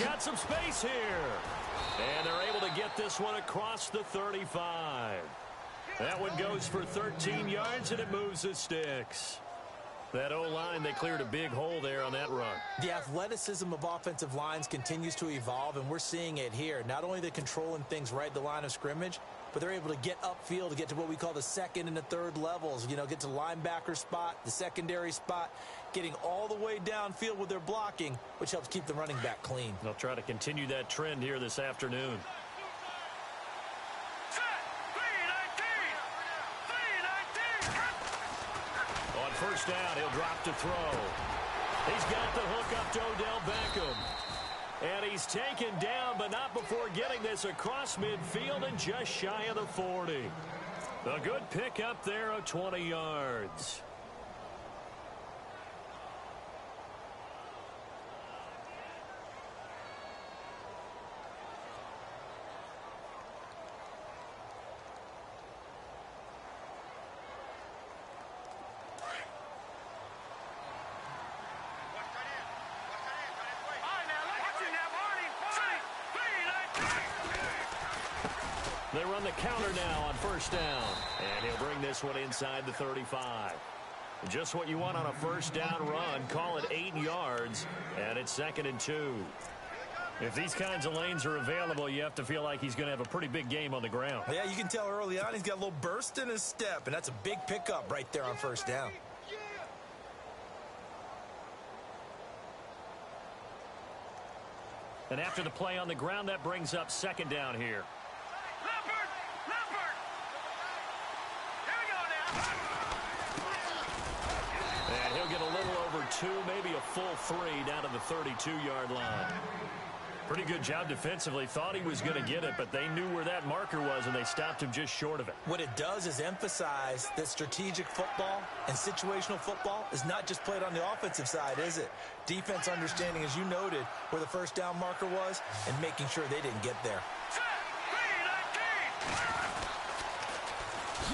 got some space here. And they're able to get this one across the 35. That one goes for 13 yards, and it moves the sticks. That O-line, they cleared a big hole there on that run. The athleticism of offensive lines continues to evolve, and we're seeing it here. Not only they're controlling things right at the line of scrimmage, but they're able to get upfield to get to what we call the second and the third levels. You know, get to linebacker spot, the secondary spot, getting all the way downfield with their blocking, which helps keep the running back clean. They'll try to continue that trend here this afternoon. First down, he'll drop to throw. He's got the hook up to Odell Beckham. And he's taken down, but not before getting this across midfield and just shy of the 40. A good pickup there of 20 yards. They run the counter now on first down. And he'll bring this one inside the 35. Just what you want on a first down run. Call it 8 yards. And it's 2nd and 2. If these kinds of lanes are available, you have to feel like he's going to have a pretty big game on the ground. Yeah, you can tell early on he's got a little burst in his step. And that's a big pickup right there on first down. And after the play on the ground, that brings up 2nd down here. And he'll get a little over 2, maybe a full 3 down to the 32-yard line. Pretty good job defensively. Thought he was going to get it, but they knew where that marker was, and they stopped him just short of it. What it does is emphasize that strategic football and situational football is not just played on the offensive side, is it? Defense understanding, as you noted, where the first down marker was and making sure they didn't get there.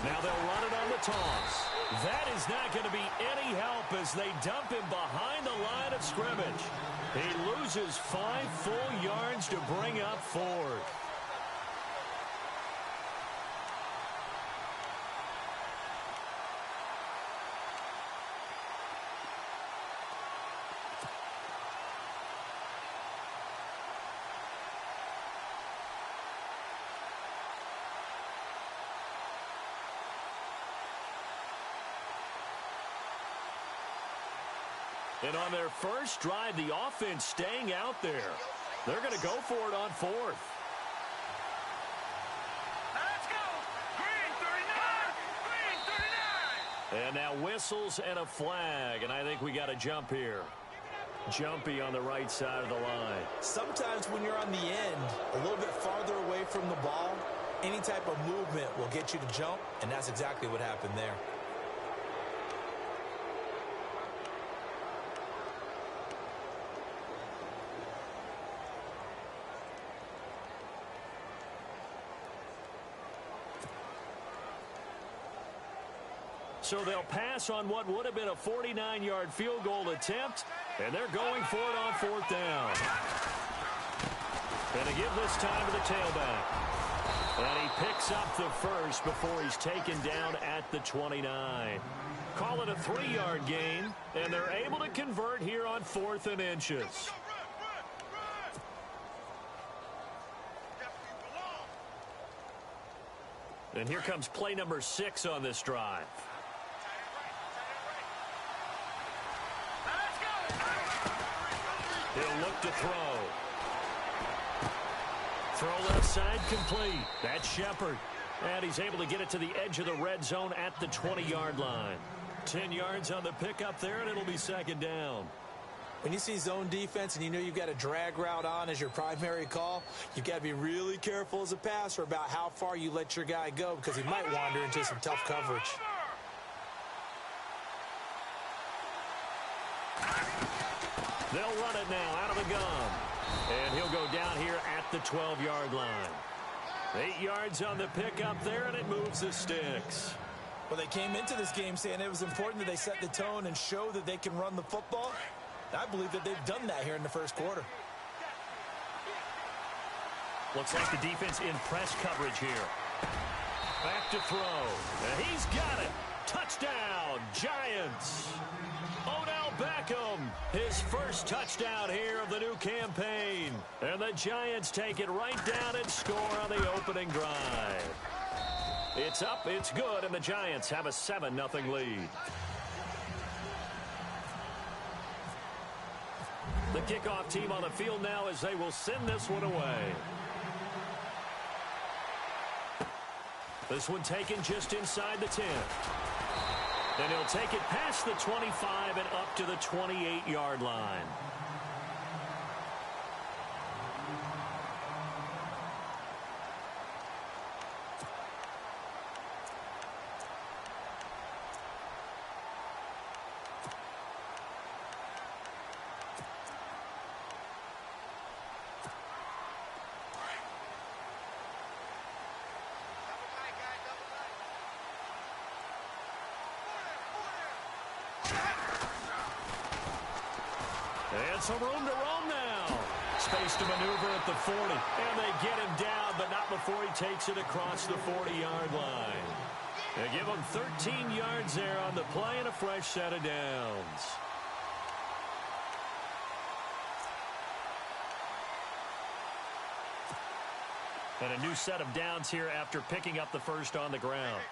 Now they'll run it on the toss. That is not going to be any help as they dump him behind the line of scrimmage. He loses 5 full yards to bring up 4th. And on their first drive, the offense staying out there. They're going to go for it on 4th. Let's go! Green 39! Green 39! And now whistles and a flag, and I think we got a jump here. Jumpy on the right side of the line. Sometimes when you're on the end, a little bit farther away from the ball, any type of movement will get you to jump, and that's exactly what happened there. So they'll pass on what would have been a 49-yard field goal attempt, and they're going for it on 4th down. And they give this time to the tailback. And he picks up the first before he's taken down at the 29. Call it a 3-yard gain, and they're able to convert here on 4th and inches. And here comes play number 6 on this drive. He'll look to throw. Throw left side complete. That's Shepard. And he's able to get it to the edge of the red zone at the 20-yard line. 10 yards on the pickup there, and it'll be 2nd down. When you see zone defense and you know you've got a drag route on as your primary call, you've got to be really careful as a passer about how far you let your guy go because he might wander into some tough coverage. They'll run it now out of the gun. And he'll go down here at the 12-yard line. 8 yards on the pickup there, and it moves the sticks. Well, they came into this game saying it was important that they set the tone and show that they can run the football. I believe that they've done that here in the first quarter. Looks like the defense in press coverage here. Back to throw. And he's got it. Touchdown, Giants. Odell Beckham, his first touchdown here of the new campaign. And the Giants take it right down and score on the opening drive. It's up, it's good, and the Giants have a 7-0 lead. The kickoff team on the field now as they will send this one away. This one taken just inside the 10. And he'll take it past the 25 and up to the 28-yard line. And some room to roam now. Space to maneuver at the 40. And they get him down, but not before he takes it across the 40-yard line. They give him 13 yards there on the play and a fresh set of downs. And a new set of downs here after picking up the first on the ground.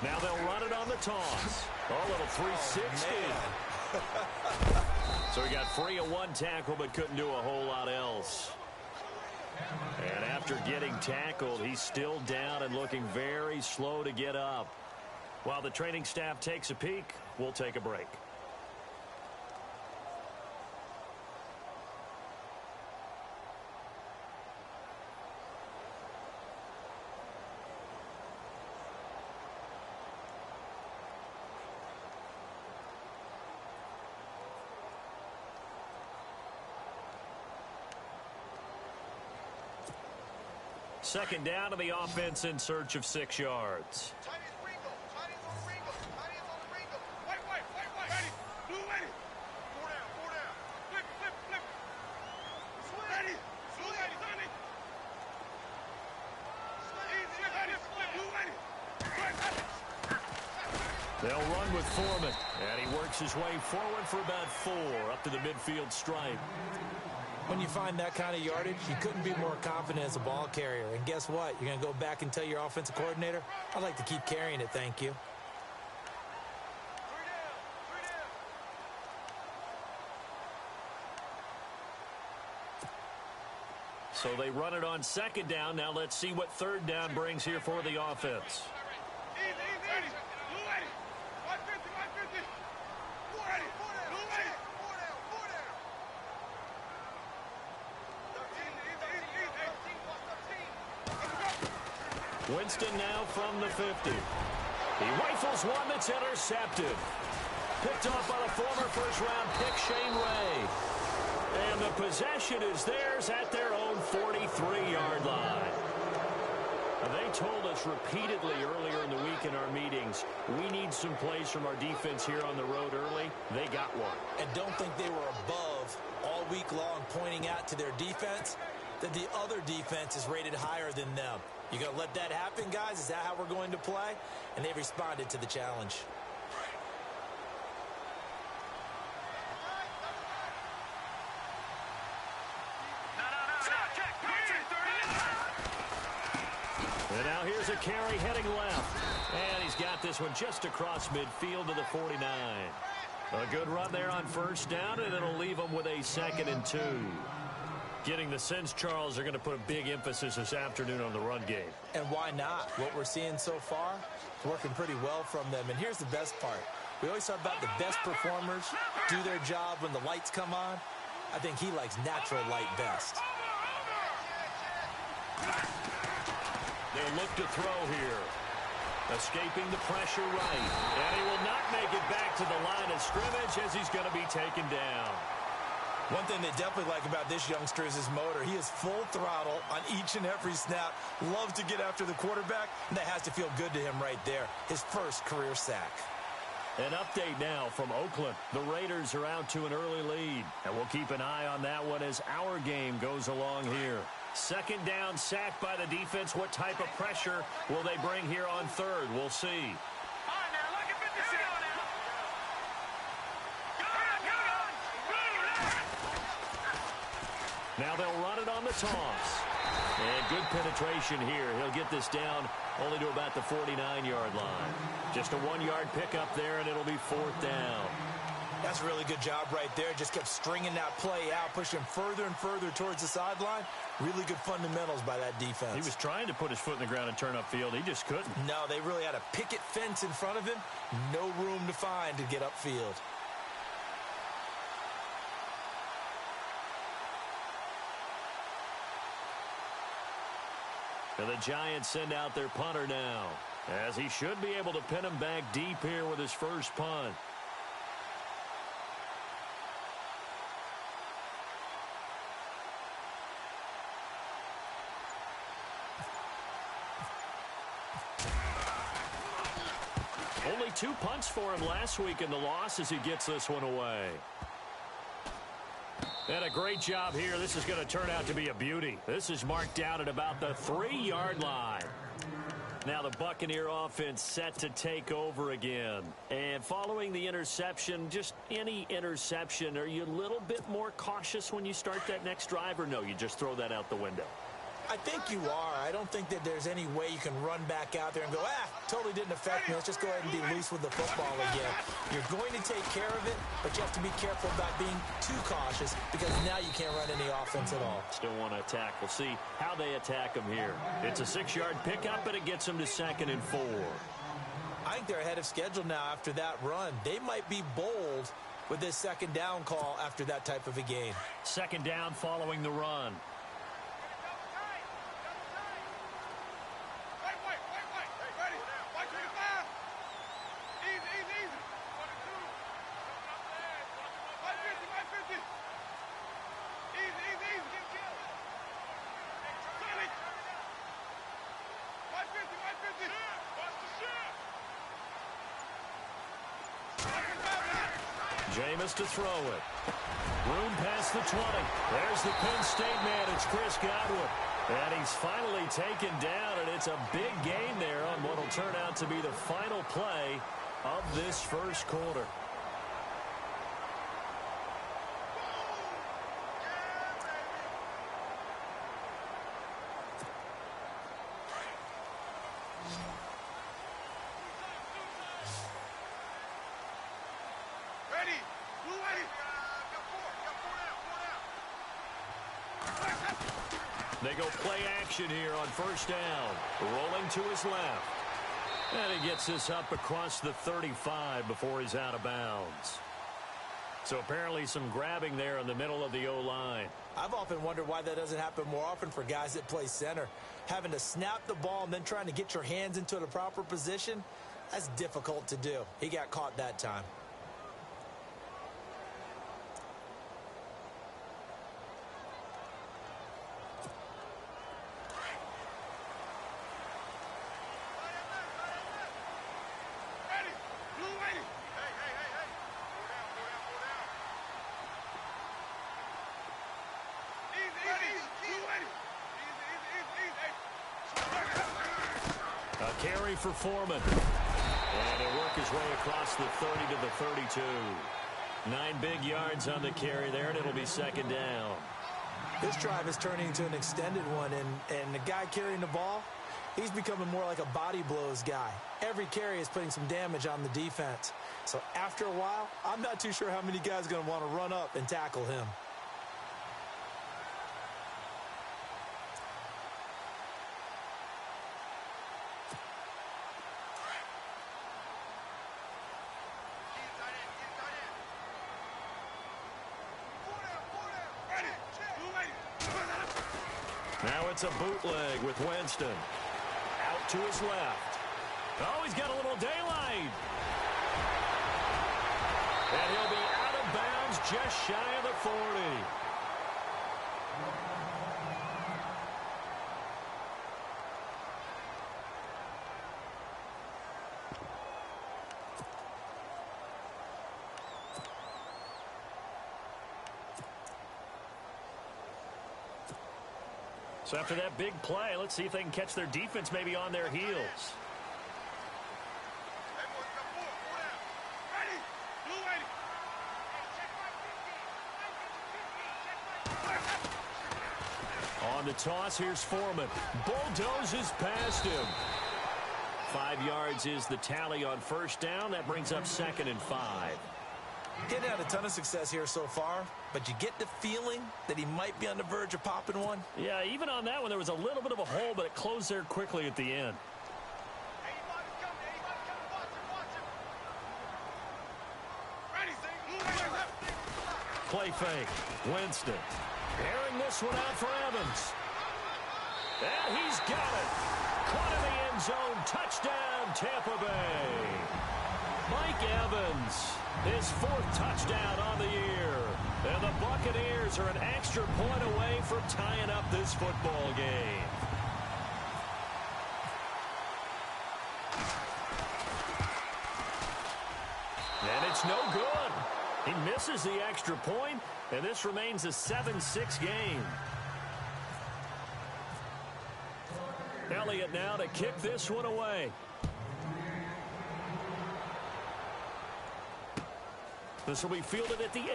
Now they'll run it on the toss. Oh, a little 360. So he got free of one tackle but couldn't do a whole lot else. And after getting tackled, he's still down and looking very slow to get up. While the training staff takes a peek, we'll take a break. Second down to the offense in search of 6 yards. They'll run with Foreman, and he works his way forward for about 4 up to the midfield stripe. When you find that kind of yardage, you couldn't be more confident as a ball carrier. And guess what? You're going to go back and tell your offensive coordinator, I'd like to keep carrying it, thank you. So they run it on second down. Now let's see what third down brings here for the offense. Winston now from the 50. He rifles one that's intercepted. Picked off by the former first-round pick, Shane Ray. And the possession is theirs at their own 43-yard line. They told us repeatedly earlier in the week in our meetings, we need some plays from our defense here on the road early. They got one. And don't think they were above all week long pointing out to their defense that the other defense is rated higher than them. You going to let that happen, guys? Is that how we're going to play? And they responded to the challenge. And now here's a carry heading left. And he's got this one just across midfield to the 49. A good run there on first down, and it'll leave them with a 2nd and 2. Getting the sense, Charles, they're going to put a big emphasis this afternoon on the run game. And why not? What we're seeing so far is working pretty well from them. And here's the best part. We always talk about the best performers do their job when the lights come on. I think he likes natural light best. They'll look to throw here. Escaping the pressure right. And he will not make it back to the line of scrimmage as he's going to be taken down. One thing they definitely like about this youngster is his motor. He is full throttle on each and every snap. Loves to get after the quarterback, and that has to feel good to him right there. His first career sack. An update now from Oakland. The Raiders are out to an early lead, and we'll keep an eye on that one as our game goes along here. Second down, sack by the defense. What type of pressure will they bring here on third? We'll see. Now they'll run it on the toss. And good penetration here. He'll get this down only to about the 49-yard line. Just a 1-yard pickup there, and it'll be fourth down. That's a really good job right there. Just kept stringing that play out, pushing further and further towards the sideline. Really good fundamentals by that defense. He was trying to put his foot in the ground and turn upfield. He just couldn't. No, they really had a picket fence in front of him. No room to find to get upfield. And the Giants send out their punter now, as he should be able to pin him back deep here with his first punt. Only 2 punts for him last week in the loss as he gets this one away. And a great job here. This is going to turn out to be a beauty. This is marked down at about the 3-yard line. Now the Buccaneer offense set to take over again. And following the interception, just any interception, are you a little bit more cautious when you start that next drive, or no, you just throw that out the window? I think you are. I don't think that there's any way you can run back out there and go, totally didn't affect me. Let's just go ahead and be loose with the football again. You're going to take care of it, but you have to be careful about being too cautious because now you can't run any offense at all. Still want to attack. We'll see how they attack them here. It's a 6-yard pickup, but it gets them to 2nd and 4. I think they're ahead of schedule now after that run. They might be bold with this second down call after that type of a game. Second down following the run. Jameis to throw it. Room past the 20. There's the Penn State man. It's Chris Godwin. And he's finally taken down, and it's a big gain there on what will turn out to be the final play of this first quarter. They go play action here on first down. Rolling to his left. And he gets this up across the 35 before he's out of bounds. So apparently some grabbing there in the middle of the O-line. I've often wondered why that doesn't happen more often for guys that play center. Having to snap the ball and then trying to get your hands into the proper position, that's difficult to do. He got caught that time. Carry for Foreman. And he'll work his way across the 30 to the 32. 9 big yards on the carry there, and it'll be second down. This drive is turning into an extended one, and the guy carrying the ball, he's becoming more like a body blows guy. Every carry is putting some damage on the defense. So after a while, I'm not too sure how many guys are going to want to run up and tackle him. Now it's a bootleg with Winston. Out to his left. Oh, he's got a little daylight. And he'll be out of bounds lands just shy of the 40. So after that big play, let's see if they can catch their defense maybe on their heels. On the toss, here's Foreman. Bulldozes past him. 5 yards is the tally on first down. That brings up 2nd and 5. He's had a ton of success here so far, but you get the feeling that he might be on the verge of popping one. Yeah, even on that one, there was a little bit of a hole, but it closed there quickly at the end. Play fake. Winston. Airing this one out for Evans. And he's got it. Caught in the end zone. Touchdown, Tampa Bay. Mike Evans, his 4th touchdown on the year. And the Buccaneers are an extra point away from tying up this football game. And it's no good. He misses the extra point, and this remains a 7-6 game. Elliott now to kick this one away. This will be fielded at the 8.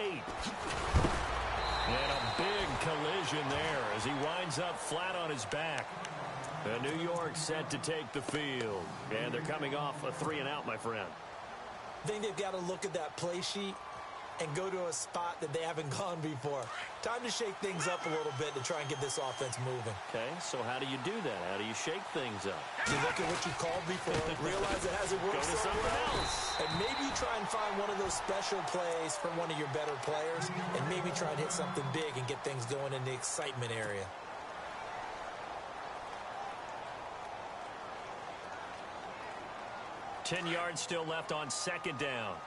And a big collision there as he winds up flat on his back. And New York set to take the field. And they're coming off a 3-and-out, my friend. I think they've got to look at that play sheet and go to a spot that they haven't gone before. Time to shake things up a little bit to try and get this offense moving. Okay, so how do you do that? How do you shake things up? You look at what you called before, realize it hasn't worked Go to so something well, else. and maybe you try and find one of those special plays from one of your better players, and maybe try and hit something big and get things going in the excitement area. Ten yards still left on 2nd down.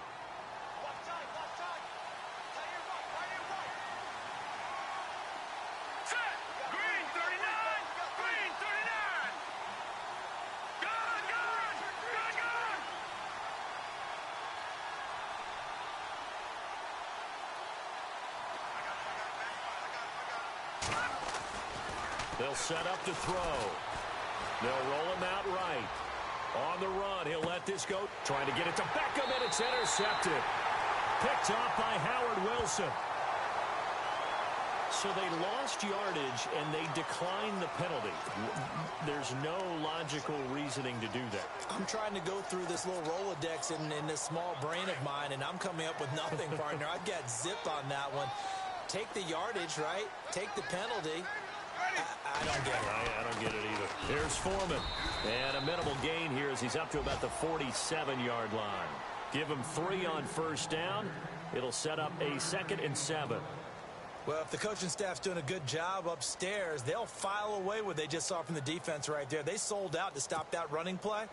They'll set up to throw. They'll roll him out right. On the run, he'll let this go. Trying to get it to Beckham, and it's intercepted. Picked off by Howard Wilson. So they lost yardage, and they declined the penalty. There's no logical reasoning to do that. I'm trying to go through this little Rolodex in this small brain of mine, and I'm coming up with nothing, partner. I've got zip on that one. Take the yardage, right? Take the penalty. I don't get it. I don't get it either. Here's Foreman. And a minimal gain here as he's up to about the 47-yard line. Give him 3 on first down. It'll set up a 2nd and 7. Well, if the coaching staff's doing a good job upstairs, they'll file away what they just saw from the defense right there. They sold out to stop that running play.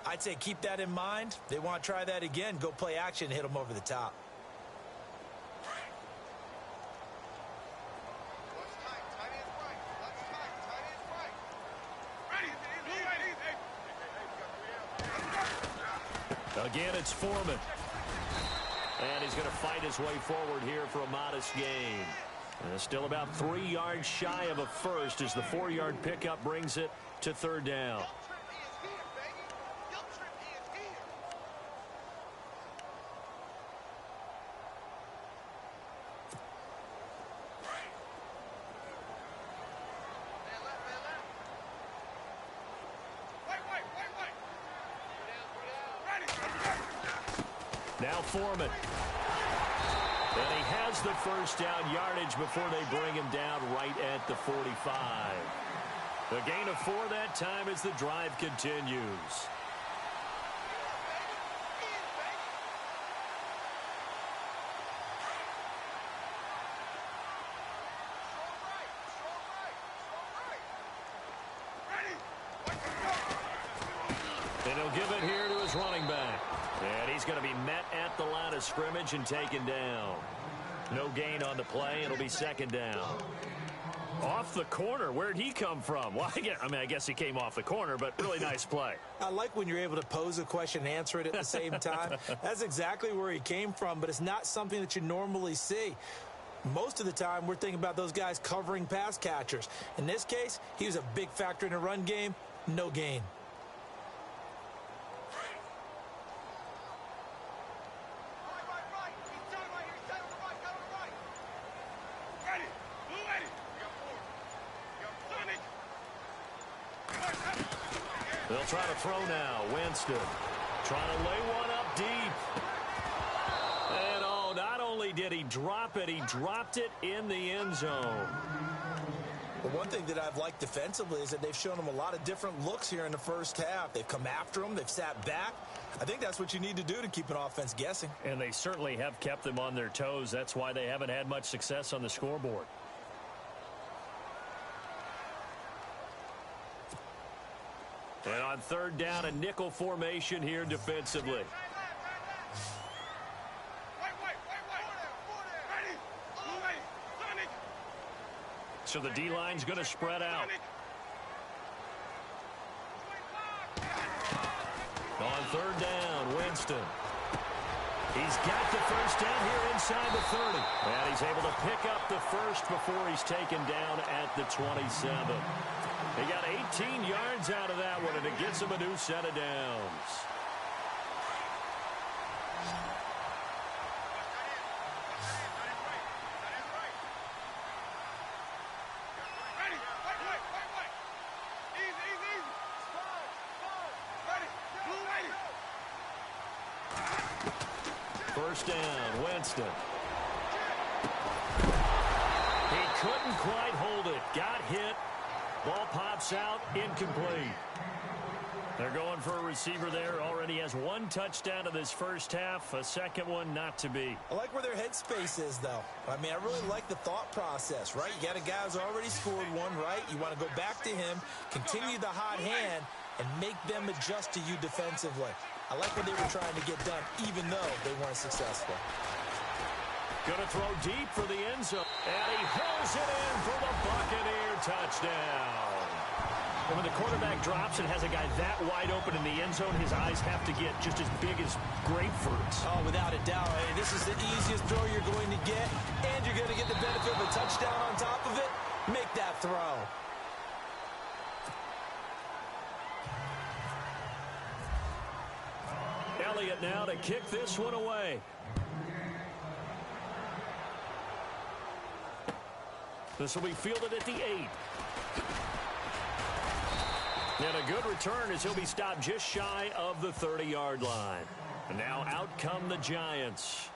I'd say keep that in mind. They want to try that again. Go play action and hit them over the top. Again, it's Foreman. And he's going to fight his way forward here for a modest gain. And still about 3 yards shy of a first as the 4-yard pickup brings it to 3rd down. Now Foreman. And he has the first down yardage before they bring him down right at the 45. A gain of 4 that time as the drive continues. And he'll give it here to his running back. And he's going to be met at the line of scrimmage and taken down. No gain on the play. It'll be second down. Off the corner. Where'd he come from? Well, I guess he came off the corner, but really nice play. I like when you're able to pose a question and answer it at the same time. That's exactly where he came from, but it's not something that you normally see. Most of the time, we're thinking about those guys covering pass catchers. In this case, he was a big factor in the run game. No gain. They'll try to throw now. Winston trying to lay one up deep. And not only did he drop it, he dropped it in the end zone. Well, one thing that I've liked defensively is that they've shown him a lot of different looks here in the first half. They've come after him. They've sat back. I think that's what you need to do to keep an offense guessing. And they certainly have kept them on their toes. That's why they haven't had much success on the scoreboard. And on third down, a nickel formation here defensively. So the D-line's going to spread out. On third down, Winston. He's got the first down here inside the 30. And he's able to pick up the first before he's taken down at the 27. He got 18 yards out of that one, and it gets him a new set of downs. First down, Winston. He couldn't quite hold it. Got hit. Ball pops out, incomplete. They're going for a receiver there. Already has one touchdown in this first half. A second one not to be. I like where their headspace is, though. I mean, I really like the thought process, right? You got a guy who's already scored one, right? You want to go back to him, continue the hot hand, and make them adjust to you defensively. I like what they were trying to get done, even though they weren't successful. Going to throw deep for the end zone. And he hauls it in for the Buccaneer touchdown. And when the quarterback drops and has a guy that wide open in the end zone, his eyes have to get just as big as grapefruits. Oh, without a doubt. Hey, this is the easiest throw you're going to get, and you're going to get the benefit of a touchdown on top of it. Make that throw. Elliott now to kick this one away. This will be fielded at the 8. And a good return as he'll be stopped just shy of the 30-yard line. And now out come the Giants.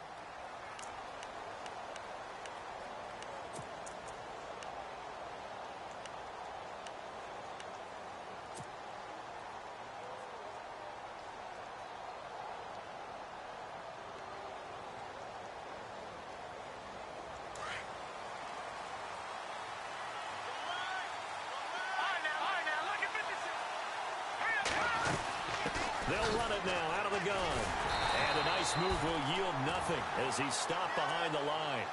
They'll run it now out of the gun. And a nice move will yield nothing as he's stopped behind the line.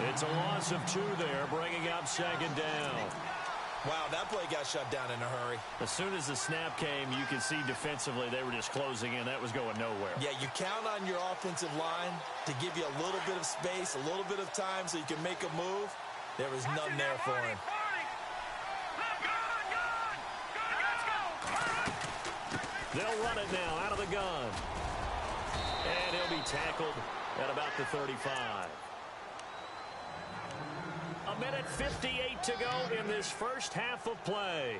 It's a loss of 2 there, bringing up second down. Wow, that play got shut down in a hurry. As soon as the snap came, you could see defensively they were just closing in. That was going nowhere. Yeah, you count on your offensive line to give you a little bit of space, a little bit of time so you can make a move. There was none there for him. They'll run it now out of the gun. And he'll be tackled at about the 35. A minute 58 to go in this first half of play.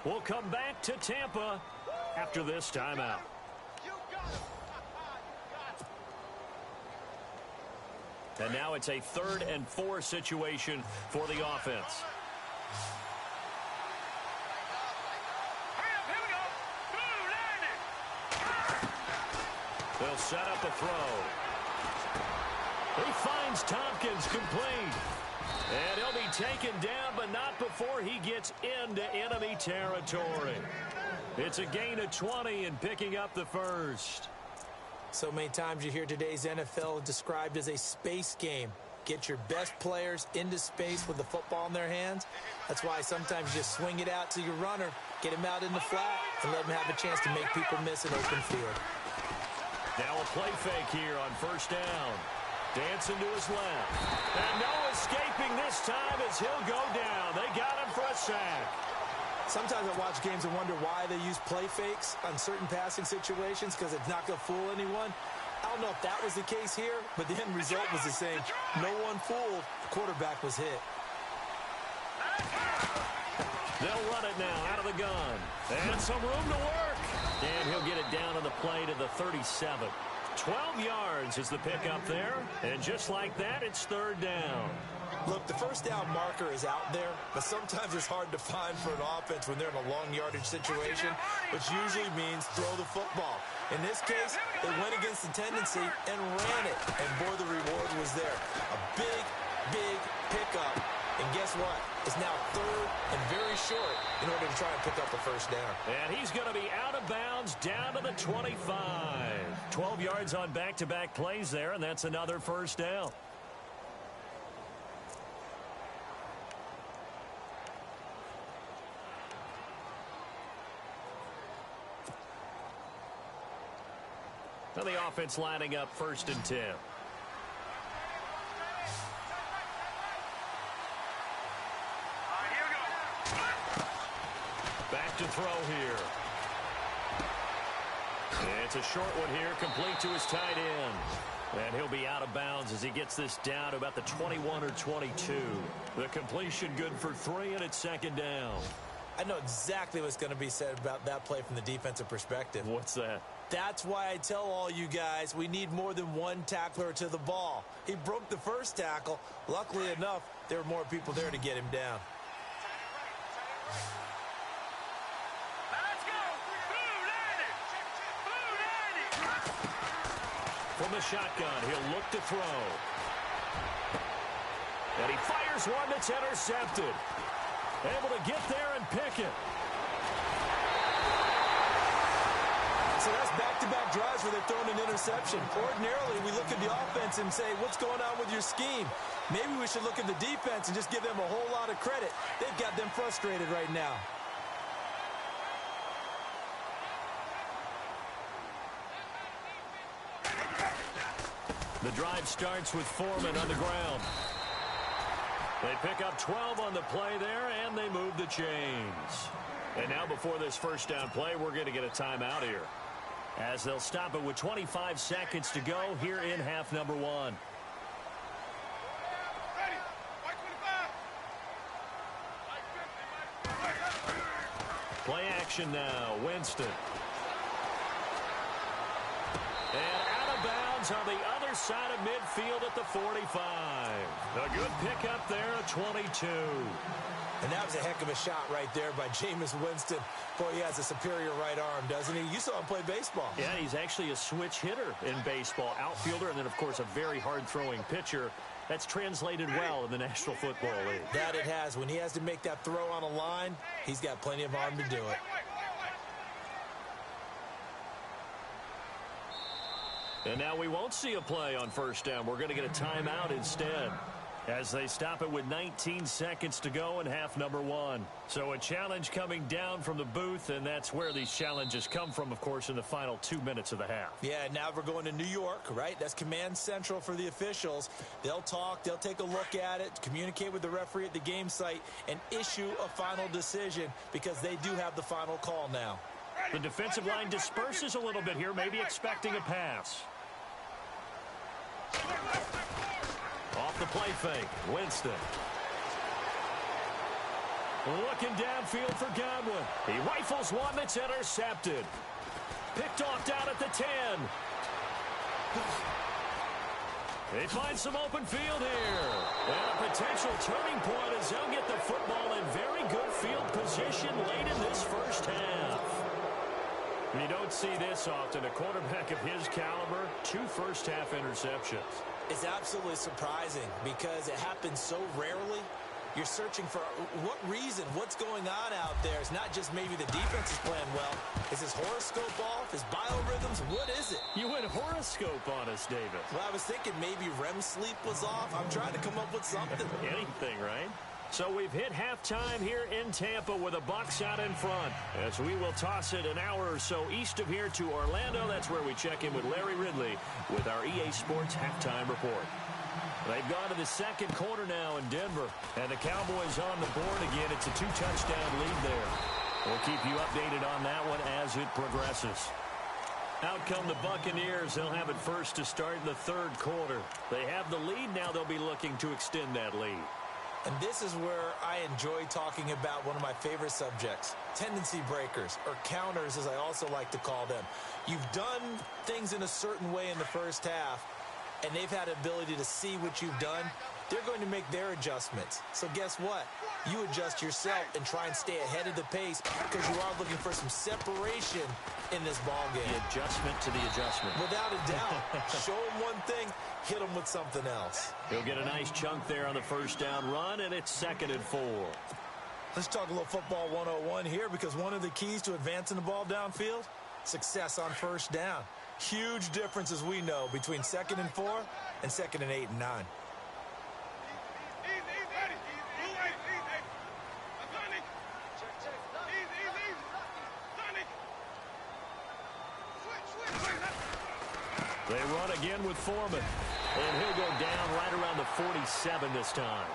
We'll come back to Tampa after this timeout. And now it's a 3rd and 4 situation for the offense. They'll set up a throw. He finds Tompkins complete. And he'll be taken down, but not before he gets into enemy territory. It's a gain of 20 and picking up the first. So many times you hear today's NFL described as a space game. Get your best players into space with the football in their hands. That's why sometimes you just swing it out to your runner, get him out in the flat, and let him have a chance to make people miss an open field. Now a play fake here on first down. Dancing to his left. And no escaping this time as he'll go down. They got him for a sack. Sometimes I watch games and wonder why they use play fakes on certain passing situations because it's not going to fool anyone. I don't know if that was the case here, but the end result was the same. No one fooled. The quarterback was hit. They'll run it now out of the gun. And some room to work. And he'll get it down on the play to the 37. 12 yards is the pickup there. And just like that, it's third down. Look, the first down marker is out there, but sometimes it's hard to find for an offense when they're in a long yardage situation, which usually means throw the football. In this case, they went against the tendency and ran it, and boy, the reward was there. A big, big pickup, and guess what? It's now third and very short in order to try and pick up the first down. And he's going to be out of bounds down to the 25. 12 yards on back-to-back plays there, and that's another first down. Now the offense lining up first and 10. Back to throw here. And it's a short one here, complete to his tight end. And he'll be out of bounds as he gets this down to about the 21 or 22. The completion good for 3, and it's second down. I know exactly what's going to be said about that play from the defensive perspective. What's that? That's why I tell all you guys we need more than one tackler to the ball. He broke the first tackle. Luckily enough, there were more people there to get him down. Let's go! From the shotgun, he'll look to throw. And he fires one that's intercepted. Able to get there and pick it. So that's back-to-back drives where they're throwing an interception. Ordinarily, we look at the offense and say, what's going on with your scheme? Maybe we should look at the defense and just give them a whole lot of credit. They've got them frustrated right now. The drive starts with Foreman on the ground. They pick up 12 on the play there, and they move the chains. And now before this first down play, we're going to get a timeout here, as they'll stop it with 25 seconds to go here in half number 1. Play action now. Winston. And out of bounds on the other side of midfield at the 45. A good pickup there at 22. And that was a heck of a shot right there by Jameis Winston. Boy, he has a superior right arm, doesn't he? You saw him play baseball. Yeah, he's actually a switch hitter in baseball. Outfielder, and then, of course, a very hard-throwing pitcher. That's translated well in the National Football League. That it has. When he has to make that throw on a line, he's got plenty of arm to do it. And now we won't see a play on first down. We're going to get a timeout instead, as they stop it with 19 seconds to go in half number 1. So a challenge coming down from the booth, and that's where these challenges come from, of course, in the final 2 minutes of the half. Yeah, now we're going to New York, right? That's command central for the officials. They'll talk, they'll take a look at it, communicate with the referee at the game site, and issue a final decision because they do have the final call now. The defensive line disperses a little bit here, maybe expecting a pass. Off the play fake, Winston. Looking downfield for Godwin. He rifles one that's intercepted. Picked off down at the 10. They find some open field here. And a potential turning point as they'll get the football in very good field position late in this first half. You don't see this often. A quarterback of his caliber, 2 first-half interceptions. It's absolutely surprising because it happens so rarely. You're searching for what reason, what's going on out there. It's not just maybe the defense is playing well. Is his horoscope off? His biorhythms? What is it? You went horoscope on us, David. Well, I was thinking maybe REM sleep was off. I'm trying to come up with something. Anything, right? So we've hit halftime here in Tampa with the Bucs out in front. As we will toss it an hour or so east of here to Orlando. That's where we check in with Larry Ridley with our EA Sports halftime report. They've gone to the second quarter now in Denver. And the Cowboys on the board again. It's a 2-touchdown lead there. We'll keep you updated on that one as it progresses. Out come the Buccaneers. They'll have it first to start in the third quarter. They have the lead. Now they'll be looking to extend that lead. And this is where I enjoy talking about one of my favorite subjects, tendency breakers, or counters as I also like to call them. You've done things in a certain way in the first half, and they've had the ability to see what you've done. They're going to make their adjustments. So guess what? You adjust yourself and try and stay ahead of the pace because you are looking for some separation in this ballgame. The adjustment to the adjustment. Without a doubt. Show them one thing, hit them with something else. He'll get a nice chunk there on the first down run, and it's 2nd and 4. Let's talk a little football 101 here because one of the keys to advancing the ball downfield, success on first down. Huge difference, as we know, between 2nd and 4 and 2nd and 8 and 9. They run again with Foreman. And he'll go down right around the 47 this time.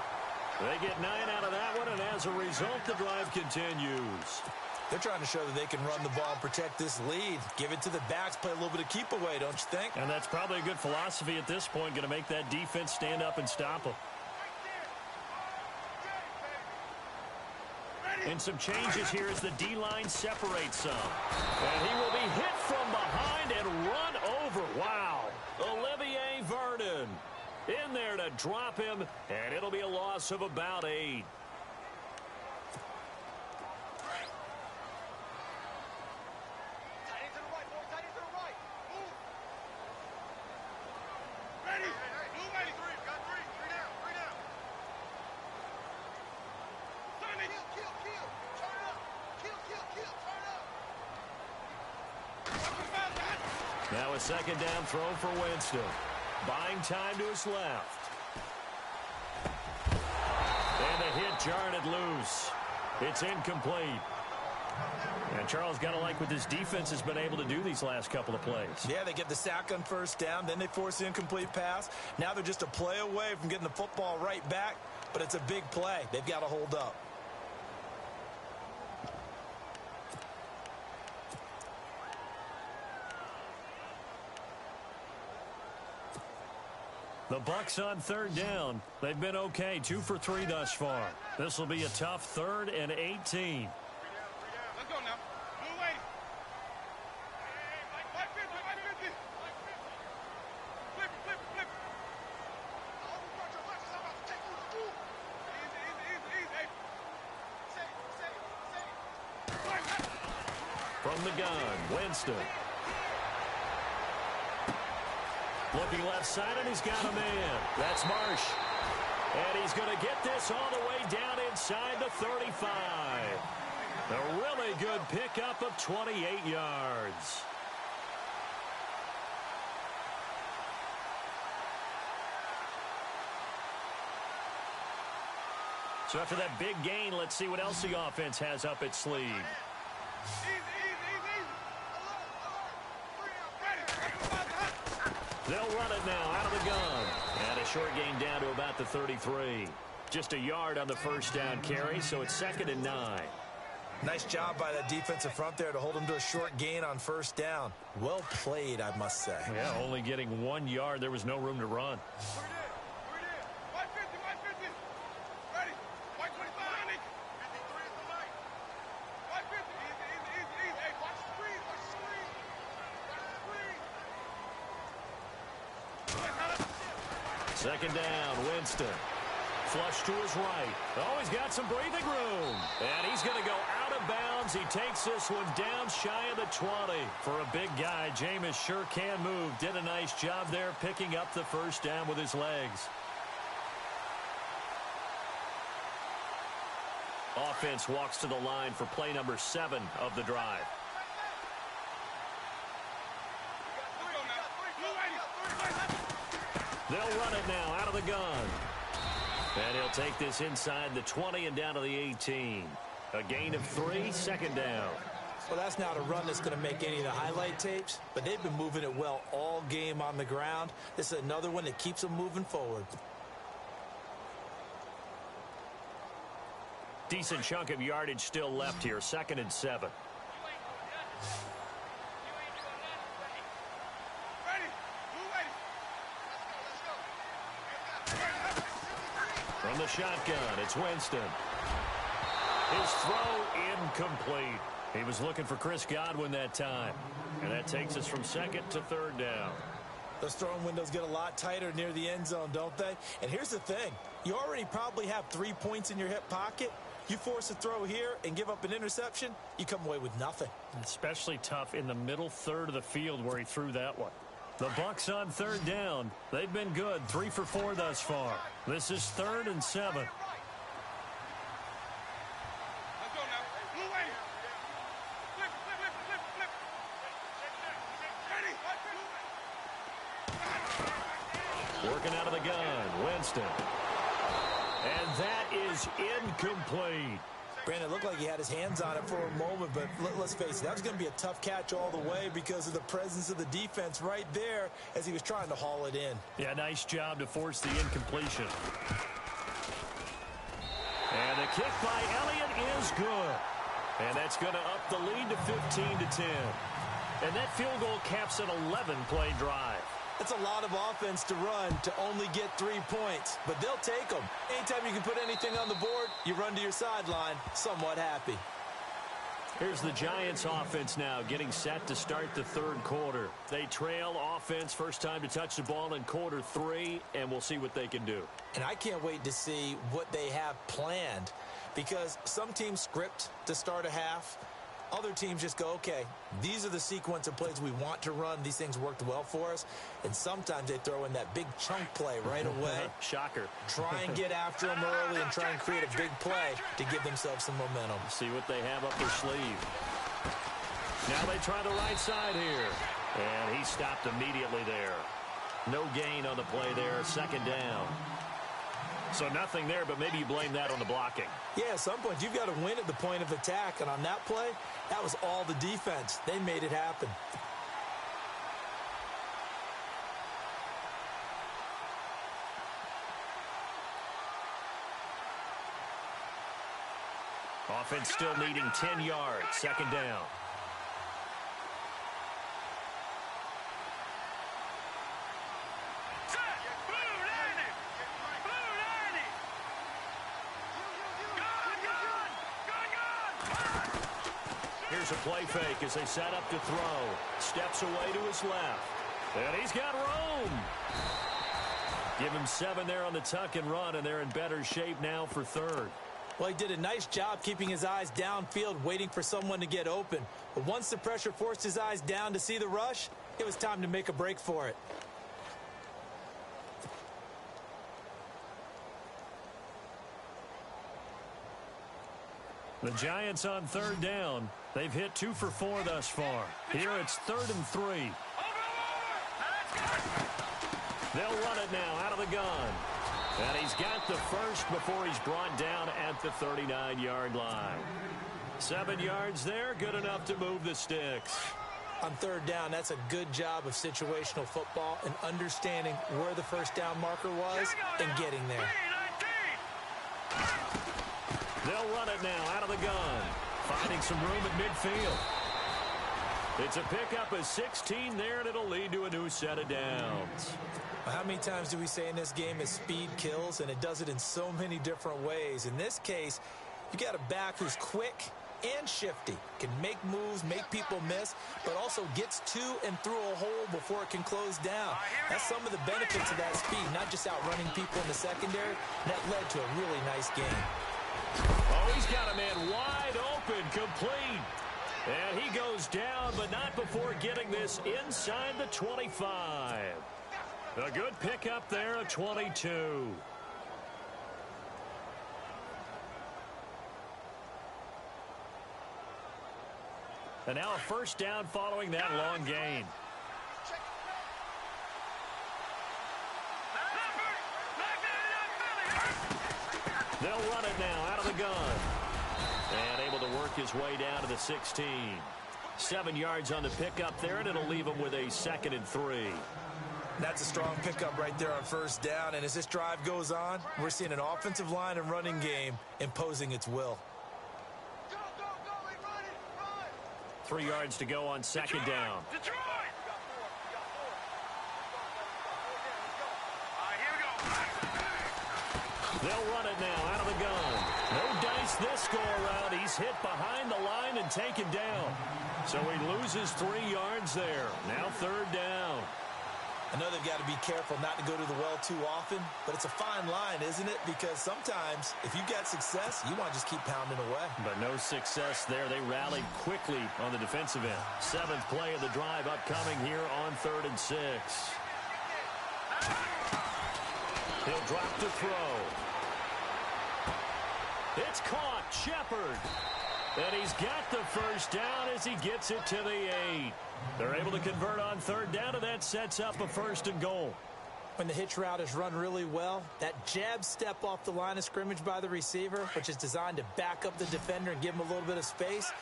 They get 9 out of that one, and as a result, the drive continues. They're trying to show that they can run the ball and protect this lead. Give it to the backs, play a little bit of keep away, don't you think? And that's probably a good philosophy at this point, going to make that defense stand up and stop them. And some changes here as the D-line separates some. And he will be hit from behind and run over. Wow. Olivier Vernon in there to drop him, and it'll be a loss of about 8. Now a 2nd down throw for Winston. Buying time to his left. And the hit jarred it loose. It's incomplete. And Charles, got to like what this defense has been able to do these last couple of plays. Yeah, they get the sack on first down, then they force the incomplete pass. Now they're just a play away from getting the football right back, but it's a big play. They've got to hold up. The Bucs on 3rd down. They've been okay, 2 for 3 thus far. This will be a tough 3rd and 18. Let's go now. Move away. Flip. From the gun, Winston. Looking left side, and he's got a man. That's Marsh. And he's going to get this all the way down inside the 35. A really good pickup of 28 yards. So after that big gain, let's see what else the offense has up its sleeve. They'll run it now out of the gun. And a short gain down to about the 33. Just a yard on the first down carry, so it's 2nd and 9. Nice job by that defensive front there to hold them to a short gain on first down. Well played, I must say. Yeah, only getting 1 yard. There was no room to run. Second down, Winston. Flush to his right. Oh, he's got some breathing room. And he's going to go out of bounds. He takes this one down shy of the 20. For a big guy, Jameis sure can move. Did a nice job there picking up the first down with his legs. offense walks to the line for play number 7 of the drive. They'll run it now out of the gun. And he'll take this inside the 20 and down to the 18. A gain of 3, second down. Well, that's not a run that's going to make any of the highlight tapes, but they've been moving it well all game on the ground. This is another one that keeps them moving forward. Decent chunk of yardage still left here, 2nd and 7. From the shotgun, it's Winston. His throw incomplete. He was looking for Chris Godwin that time. And that takes us from 2nd to 3rd down. Those throwing windows get a lot tighter near the end zone, don't they? And here's the thing. You already probably have 3 points in your hip pocket. You force a throw here and give up an interception, you come away with nothing. Especially tough in the middle third of the field where he threw that one. The Bucs on 3rd down. They've been good, 3 for 4 thus far. This is 3rd and 7. Working out of the gun, Winston. And that is incomplete. Brandon, it looked like he had his hands on it for a moment, but let's face it, that was going to be a tough catch all the way because of the presence of the defense right there as he was trying to haul it in. Yeah, nice job to force the incompletion. And the kick by Elliott is good. And that's going to up the lead to 15-10. And that field goal caps an 11-play drive. That's a lot of offense to run to only get 3 points, but they'll take them. Anytime you can put anything on the board, you run to your sideline, somewhat happy. Here's the Giants offense now getting set to start the 3rd quarter. They trail offense, first time to touch the ball in quarter 3, and we'll see what they can do. And I can't wait to see what they have planned because some teams script to start a half. Other teams just go, okay, these are the sequence of plays we want to run. These things worked well for us. And sometimes they throw in that big chunk play right away. Shocker. Try and get after them early and try and create a big play to give themselves some momentum. See what they have up their sleeve. Now they try the right side here. And he stopped immediately there. No gain on the play there, 2nd down. So nothing there, but maybe you blame that on the blocking. Yeah, at some point, you've got to win at the point of attack. And on that play, that was all the defense. They made it happen. Offense still needing 10 yards, 2nd down. Here's a play fake as they set up to throw. Steps away to his left. And he's got room. Give him 7 there on the tuck and run, and they're in better shape now for 3rd. Well, he did a nice job keeping his eyes downfield, waiting for someone to get open. But once the pressure forced his eyes down to see the rush, it was time to make a break for it. The Giants on 3rd down. They've hit 2 for 4 thus far. Here it's 3rd and 3. They'll run it now out of the gun. And he's got the first before he's brought down at the 39-yard line. 7 yards there, good enough to move the sticks. On 3rd down, that's a good job of situational football and understanding where the first down marker was and getting there. They'll run it now out of the gun. Finding some room at midfield. It's a pickup of 16 there, and it'll lead to a new set of downs. How many times do we say in this game is speed kills, and it does it in so many different ways. In this case, you got a back who's quick and shifty, can make moves, make people miss, but also gets to and through a hole before it can close down. That's some of the benefits of that speed, not just outrunning people in the secondary. That led to a really nice game. Oh, he's got a man wide open, complete. And he goes down, but not before getting this inside the 25. A good pickup there at 22. And now a first down following that long gain. They'll run it now out of the gun. And able to work his way down to the 16. 7 yards on the pickup there, and it'll leave him with a 2nd and 3. That's a strong pickup right there on first down. And as this drive goes on, we're seeing an offensive line and running game imposing its will. Go, go, go, run it, run! 3 yards to go on 2nd down. Detroit! They'll run it now out of the gun. No dice this go around. He's hit behind the line and taken down. So he loses 3 yards there. Now 3rd down. I know they've got to be careful not to go to the well too often, but it's a fine line, isn't it? Because sometimes if you get success, you want to just keep pounding away. But no success there. They rallied quickly on the defensive end. 7th play of the drive upcoming here on 3rd and 6. He'll drop to throw. It's caught. Shepard. And he's got the first down as he gets it to the 8. They're able to convert on 3rd down, and that sets up a 1st and goal. When the hitch route is run really well, that jab step off the line of scrimmage by the receiver, which is designed to back up the defender and give him a little bit of space,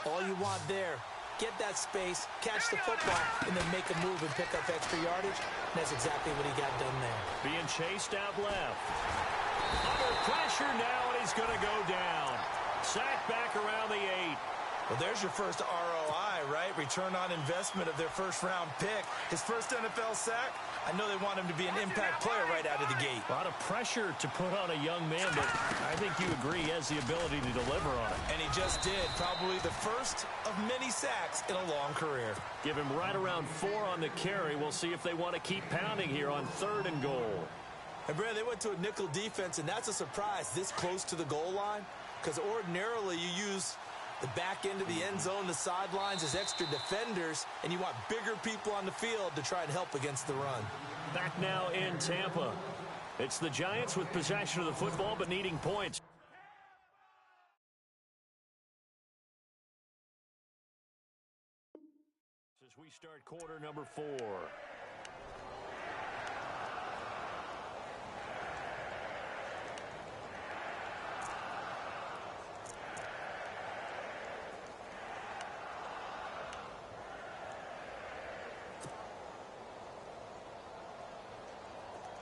all you want there, get that space, catch the football, and then make a move and pick up extra yardage. And that's exactly what he got done there. Being chased out left. Under pressure now, and he's going to go down. Sacked back around the 8. Well, there's your first ROI, right? Return on investment of their first-round pick. His first NFL sack, I know they want him to be an impact player right out of the gate. A lot of pressure to put on a young man, but I think you agree he has the ability to deliver on it. And he just did. Probably the first of many sacks in a long career. Give him right around 4 on the carry. We'll see if they want to keep pounding here on 3rd and goal. And, Brad, they went to a nickel defense, and that's a surprise this close to the goal line, because ordinarily you use the back end of the end zone, the sidelines as extra defenders, and you want bigger people on the field to try and help against the run. Back now in Tampa. It's the Giants with possession of the football but needing points. As we start quarter number 4.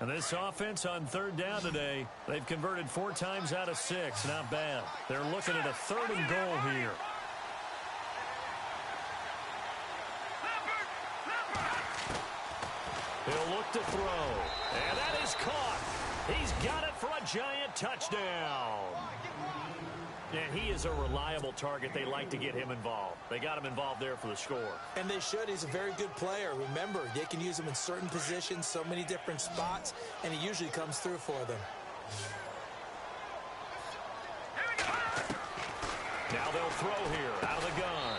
And this offense on 3rd down today, they've converted 4 times out of 6. Not bad. They're looking at a 3rd and goal here. He'll look to throw. And that is caught. He's got it for a giant touchdown. And he is a reliable target. They like to get him involved. They got him involved there for the score. And they should. He's a very good player. Remember, they can use him in certain positions, so many different spots, and he usually comes through for them. Now they'll throw here out of the gun.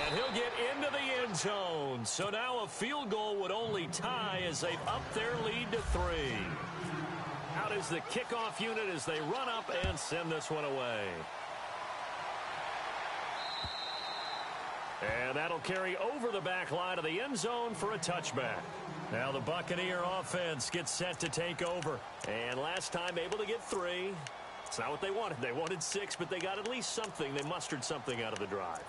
And he'll get into the end zone. So now a field goal would only tie as they've upped their lead to 3. Out is the kickoff unit as they run up and send this one away. And that'll carry over the back line of the end zone for a touchback. Now the Buccaneer offense gets set to take over. And last time able to get 3. It's not what they wanted. They wanted 6, but they got at least something. They mustered something out of the drive.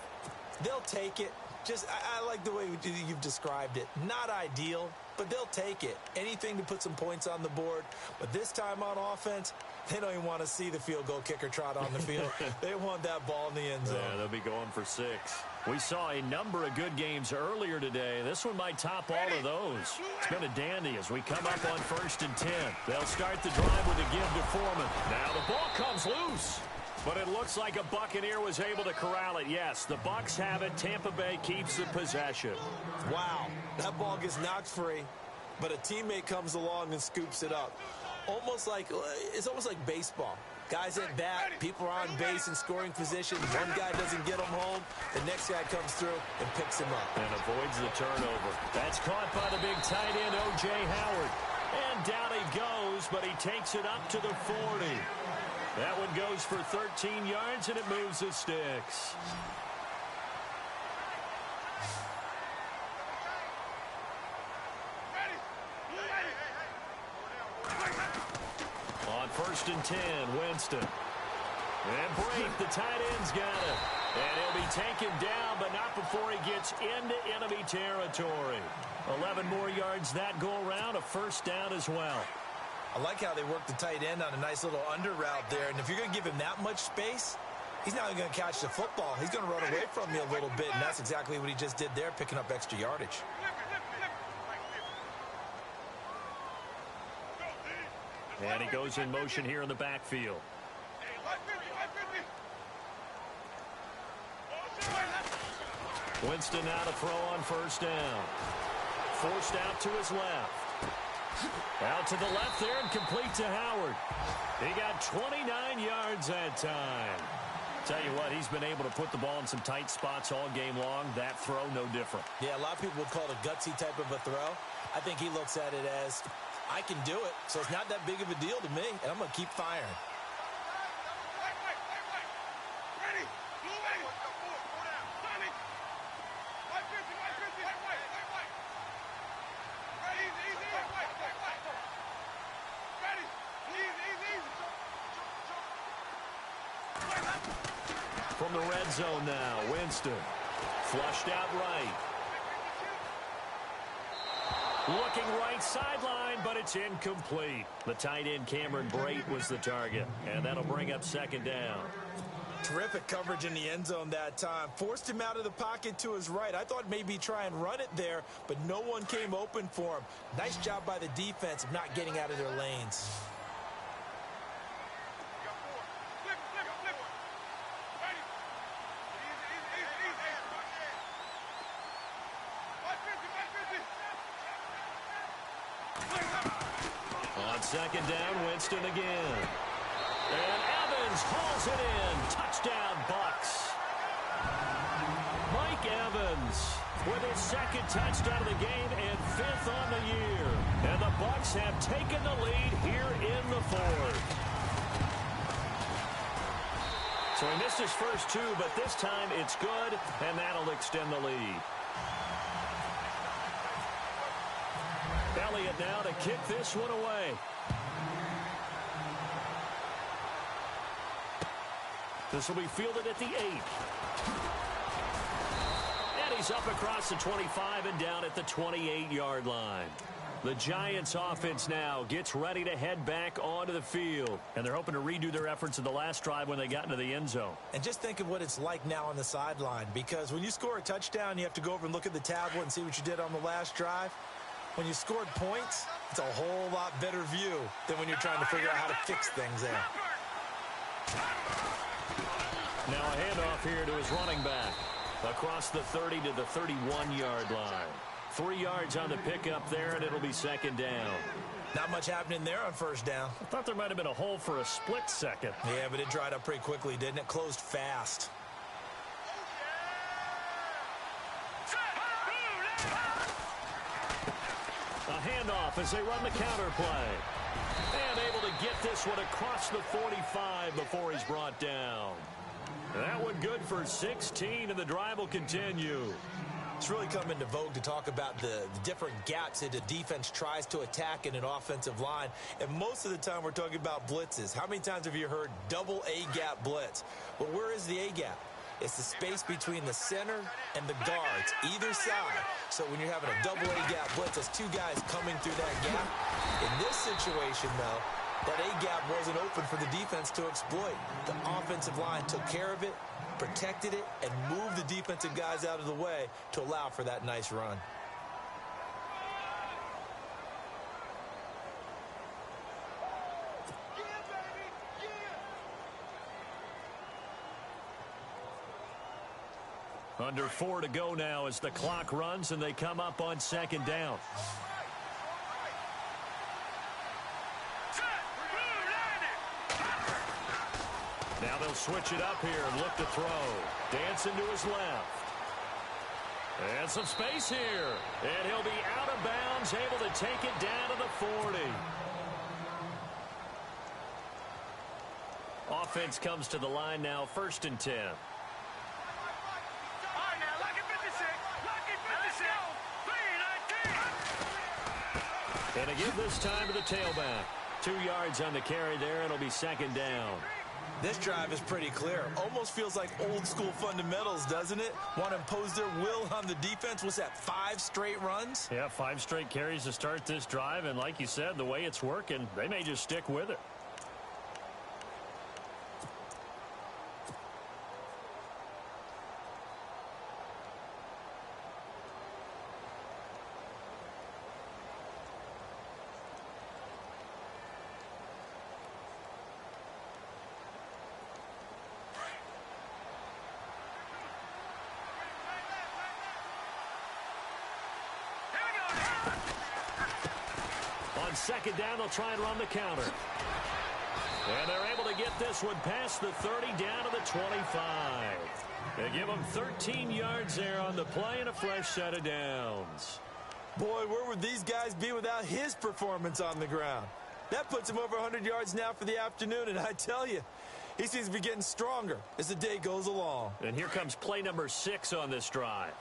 They'll take it. I like the way you've described it. Not ideal, but they'll take it. Anything to put some points on the board. But this time on offense, they don't even want to see the field goal kicker trot on the field. They want that ball in the end zone. Yeah, they'll be going for 6. We saw a number of good games earlier today. This one might top all of those. It's been a dandy as we come up on 1st and 10. They'll start the drive with a give to Foreman. Now the ball comes loose. But it looks like a Buccaneer was able to corral it. Yes, the Bucs have it. Tampa Bay keeps the possession. Wow, that ball gets knocked free, but a teammate comes along and scoops it up. It's almost like baseball. Guys at bat, people are on base in scoring position. One guy doesn't get him home. The next guy comes through and picks him up. And avoids the turnover. That's caught by the big tight end, O.J. Howard. And down he goes, but he takes it up to the 40. That one goes for 13 yards, and it moves the sticks. 1st and 10, Winston. And Brate, the tight end's got it. And he'll be taken down, but not before he gets into enemy territory. 11 more yards that go around, a 1st down as well. I like how they work the tight end on a nice little under route there. And if you're going to give him that much space, he's not going to catch the football. He's going to run away from you a little bit, and that's exactly what he just did there, picking up extra yardage. And he goes in motion here in the backfield. Winston now to throw on 1st down. Forced out to his left. Out to the left there and complete to Howard. He got 29 yards that time. Tell you what, he's been able to put the ball in some tight spots all game long. That throw, no different. Yeah, a lot of people would call it a gutsy type of a throw. I think he looks at it as, I can do it, so it's not that big of a deal to me, and I'm going to keep firing. From the red zone now, Winston. Flushed out right. Looking right sideline, but it's incomplete. The tight end, Cameron Brate, was the target, and that'll bring up 2nd down. Terrific coverage in the end zone that time. Forced him out of the pocket to his right. I thought maybe try and run it there, but no one came open for him. Nice job by the defense of not getting out of their lanes. On 2nd down, Winston again. And Evans hauls it in. Touchdown, Bucks. Mike Evans with his 2nd touchdown of the game and 5th on the year. And the Bucks have taken the lead here in the 4th. So he missed his first 2, but this time it's good, and that'll extend the lead. Elliott now to kick this one away. This will be fielded at the 8. And he's up across the 25 and down at the 28-yard line. The Giants offense now gets ready to head back onto the field. And they're hoping to redo their efforts in the last drive when they got into the end zone. And just think of what it's like now on the sideline. Because when you score a touchdown, you have to go over and look at the tablet and see what you did on the last drive. When you scored points, it's a whole lot better view than when you're trying to figure out how to fix things there. Now a handoff here to his running back. Across the 30 to the 31-yard line. 3 yards on the pickup there, and it'll be 2nd down. Not much happening there on 1st down. I thought there might have been a hole for a split second. Yeah, but it dried up pretty quickly, didn't it? Closed fast. A handoff as they run the counter play. And able to get this one across the 45 before he's brought down. That one good for 16, and the drive will continue. It's really come into vogue to talk about the different gaps that the defense tries to attack in an offensive line. And most of the time we're talking about blitzes. How many times have you heard double A-gap blitz? Well, where is the A-gap? It's the space between the center and the guards, either side. So when you're having a double A-gap blitz, that's 2 guys coming through that gap. In this situation, though, that A-gap wasn't open for the defense to exploit. The offensive line took care of it, protected it, and moved the defensive guys out of the way to allow for that nice run. Under 4 to go now as the clock runs and they come up on 2nd down. Now they'll switch it up here and look to throw. Dancing to his left. And some space here. And he'll be out of bounds, able to take it down to the 40. Offense comes to the line now, 1st and 10. And a give this time to the tailback. 2 yards on the carry there. It'll be second down. This drive is pretty clear. Almost feels like old school fundamentals, doesn't it? Want to impose their will on the defense. What's that, 5 straight runs? Yeah, 5 straight carries to start this drive. And like you said, the way it's working, they may just stick with it. On second down, they'll try and run the counter. And they're able to get this one past the 30 down to the 25. They give them 13 yards there on the play and a fresh set of downs. Boy, where would these guys be without his performance on the ground? That puts him over 100 yards now for the afternoon, and I tell you, he seems to be getting stronger as the day goes along. And here comes play number 6 on this drive.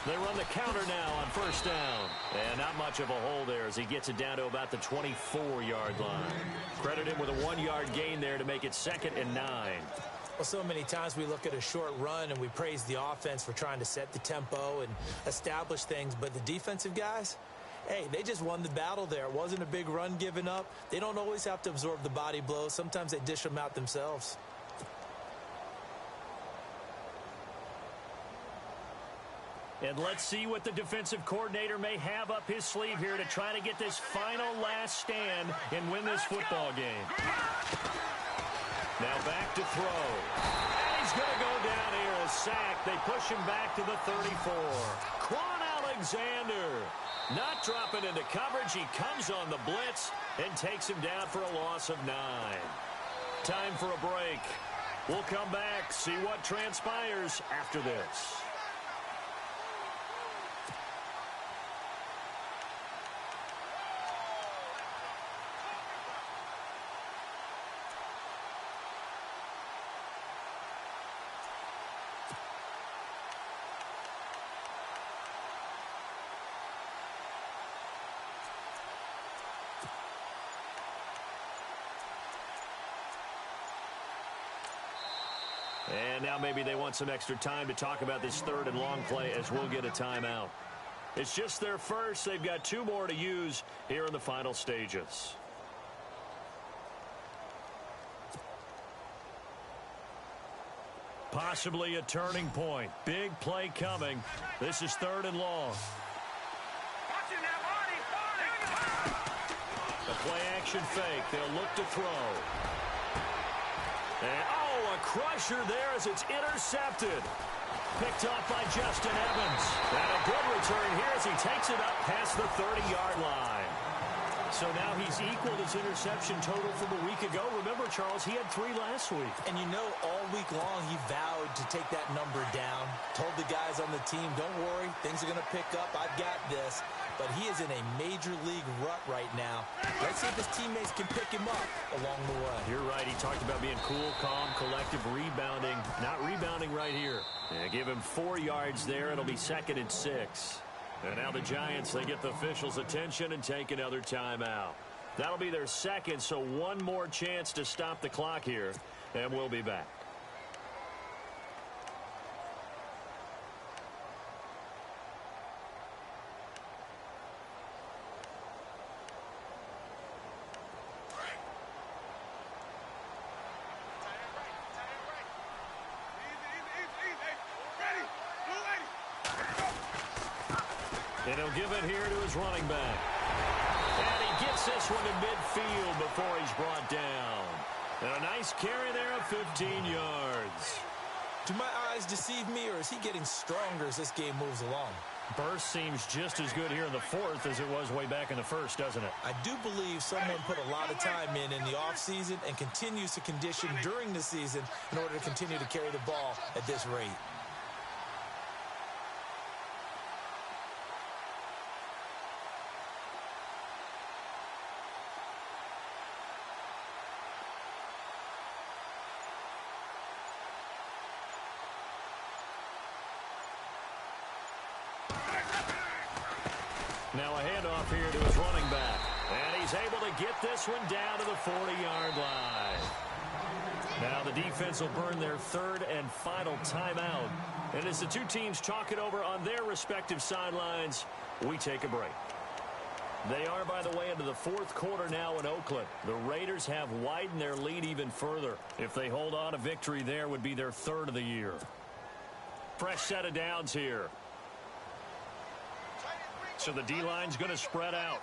They run the counter now on first down. And not much of a hole there as he gets it down to about the 24-yard line. Credit him with a 1-yard gain there to make it 2nd and 9. Well, so many times we look at a short run and we praise the offense for trying to set the tempo and establish things. But the defensive guys, hey, they just won the battle there. It wasn't a big run given up. They don't always have to absorb the body blows. Sometimes they dish them out themselves. And let's see what the defensive coordinator may have up his sleeve here to try to get this final last stand and win this football game. Now back to throw. And he's going to go down here, a sack. They push him back to the 34. Quan Alexander not dropping into coverage. He comes on the blitz and takes him down for a loss of 9. Time for a break. We'll come back, see what transpires after this. And now maybe they want some extra time to talk about this 3rd and long play as we'll get a timeout. It's just their first. They've got 2 more to use here in the final stages. Possibly a turning point. Big play coming. This is 3rd and long. A play action fake. They'll look to throw. And, oh, a crusher there as it's intercepted. Picked off by Justin Evans. And a good return here as he takes it up past the 30-yard line. So now he's equaled his interception total from a week ago. Remember, Charles, he had 3 last week. And you know, all week long he vowed to take that number down. Told the guys on the team, don't worry, things are going to pick up. I've got this. But he is in a major league rut right now. Let's see if his teammates can pick him up along the way. You're right. He talked about being cool, calm, collective, rebounding. Not rebounding right here. And give him 4 yards there. It'll be 2nd and 6. And now the Giants, they get the officials' attention and take another timeout. That'll be their 2nd, so 1 more chance to stop the clock here. And we'll be back. And he'll give it here to his running back. And he gets this one to midfield before he's brought down. And a nice carry there of 15 yards. Do my eyes deceive me, or is he getting stronger as this game moves along? Burst seems just as good here in the 4th as it was way back in the 1st, doesn't it? I do believe someone put a lot of time in the offseason and continues to condition during the season in order to continue to carry the ball at this rate. Now a handoff here to his running back. And he's able to get this one down to the 40-yard line. Now the defense will burn their third and final timeout. And as the two teams talk it over on their respective sidelines, we take a break. They are, by the way, into the fourth quarter now in Oakland. The Raiders have widened their lead even further. If they hold on, a victory there would be their third of the year. Fresh set of downs here. So the D-line's going to spread out.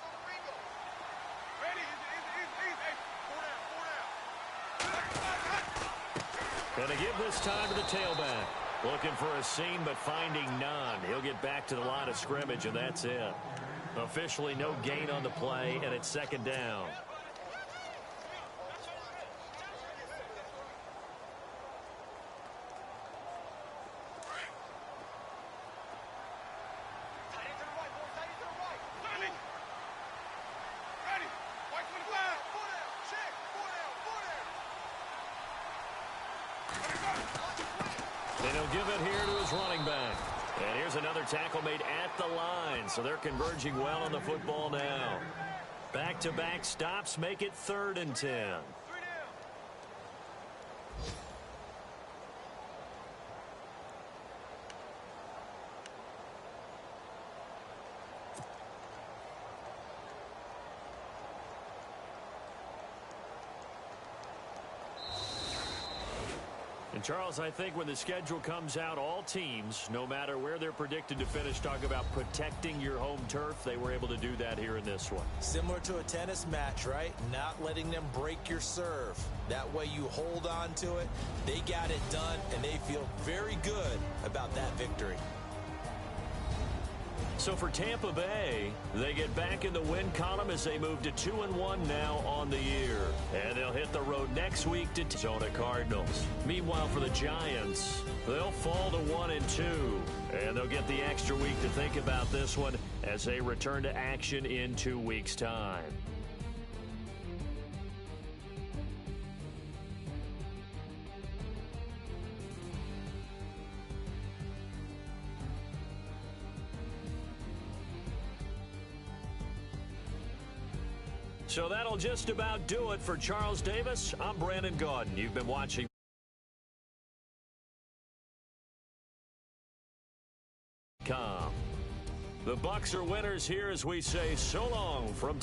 Going to give this time to the tailback. Looking for a seam, but finding none. He'll get back to the line of scrimmage, and that's it. Officially no gain on the play, and it's second down. And he'll give it here to his running back. And here's another tackle made at the line, so they're converging well on the football now. Back-to-back stops make it 3rd and 10. And, Charles, I think when the schedule comes out, all teams, no matter where they're predicted to finish, talk about protecting your home turf. They were able to do that here in this one. Similar to a tennis match, right? Not letting them break your serve. That way you hold on to it. They got it done, and they feel very good about that victory. So for Tampa Bay, they get back in the win column as they move to 2-1 now on the year. And they'll hit the road next week to Arizona Cardinals. Meanwhile, for the Giants, they'll fall to 1-2. And they'll get the extra week to think about this one as they return to action in 2 weeks' time. So that'll just about do it for Charles Davis. I'm Brandon Gaudin. You've been watching. The Bucs are winners here as we say so long from